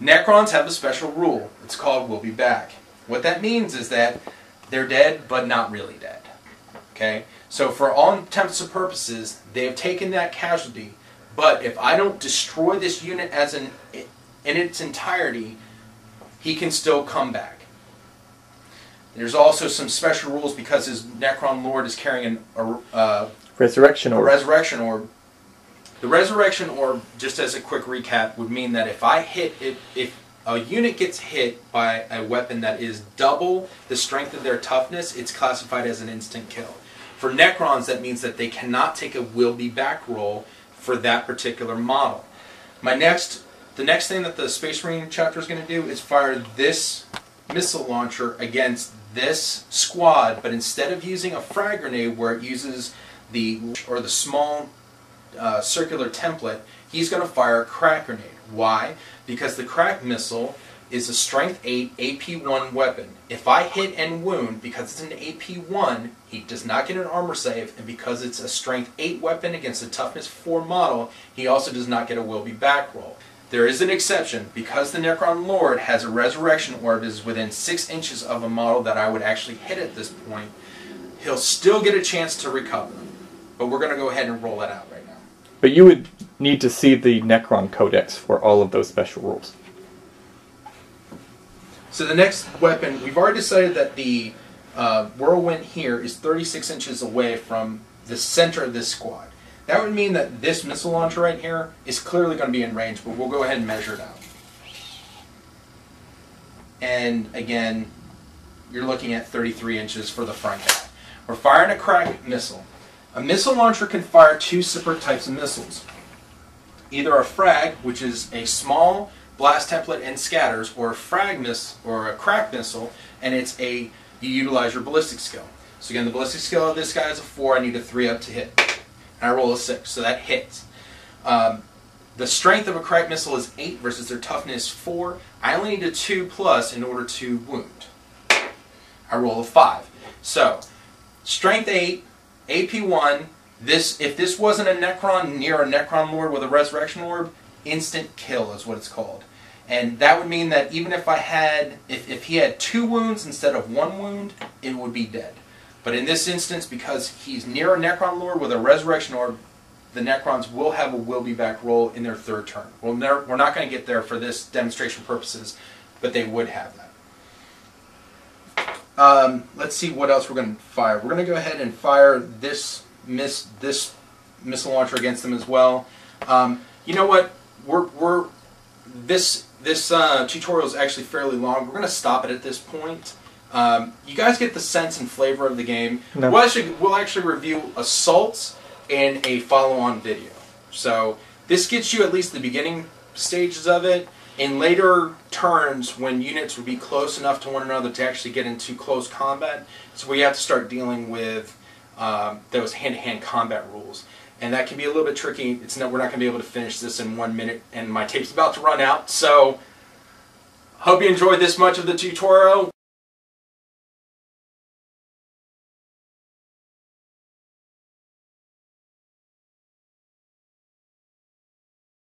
Necrons have a special rule. It's called "We'll be back." What that means is that they're dead, but not really dead. Okay? So for all intents and purposes, they have taken that casualty, but if I don't destroy this unit in its entirety, he can still come back. There's also some special rules because his Necron Lord is carrying a Resurrection Orb. Resurrection Orb. The Resurrection Orb, just as a quick recap, would mean that if a unit gets hit by a weapon that is double the strength of their toughness, it's classified as an instant kill. For Necrons, that means that they cannot take a will be back roll for that particular model. The next thing that the Space Marine chapter is going to do is fire this missile launcher against this squad, but instead of using a frag grenade where it uses the small circular template, he's going to fire a crack grenade. Why? Because the crack missile is a strength 8 AP1 weapon. If I hit and wound, because it's an AP1, he does not get an armor save, and because it's a strength 8 weapon against a toughness 4 model, he also does not get a will be back roll. There is an exception. Because the Necron Lord has a Resurrection Orb is within 6 inches of a model that I would actually hit at this point, he'll still get a chance to recover. But we're going to go ahead and roll that out right now. But you would need to see the Necron Codex for all of those special rules. So the next weapon, we've already decided that the Whirlwind here is 36 inches away from the center of this squad. That would mean that this missile launcher right here is clearly going to be in range, but we'll go ahead and measure it out. And again, you're looking at 33 inches for the front guy. We're firing a crack missile. A missile launcher can fire 2 separate types of missiles. Either a frag, which is a small blast template and scatters, or a frag missile or a crack missile, and you utilize your ballistic skill. So again, the ballistic skill of this guy is a 4. I need a 3 up to hit, and I roll a 6, so that hits. The strength of a crack missile is 8 versus their toughness 4. I only need a 2+ in order to wound. I roll a 5. So strength 8, AP1. If this wasn't a Necron near a Necron Lord with a Resurrection Orb, instant kill is what it's called. And that would mean that even if he had 2 wounds instead of 1 wound, it would be dead. But in this instance, because he's near a Necron Lord with a Resurrection Orb, the Necrons will have a will be back roll in their 3rd turn. We're not going to get there for this demonstration purposes, but they would have that. Let's see what else we're going to fire. We're going to go ahead and fire this missile launcher against them as well. You know what? This tutorial is actually fairly long. We're going to stop it at this point. You guys get the sense and flavor of the game. No. We'll actually review assaults in a follow-on video. So this gets you at least the beginning stages of it. In later turns, when units would be close enough to one another to actually get into close combat, so we have to start dealing with those hand-to-hand combat rules. And that can be a little bit tricky. We're not going to be able to finish this in 1 minute, and my tape's about to run out. So, hope you enjoyed this much of the tutorial.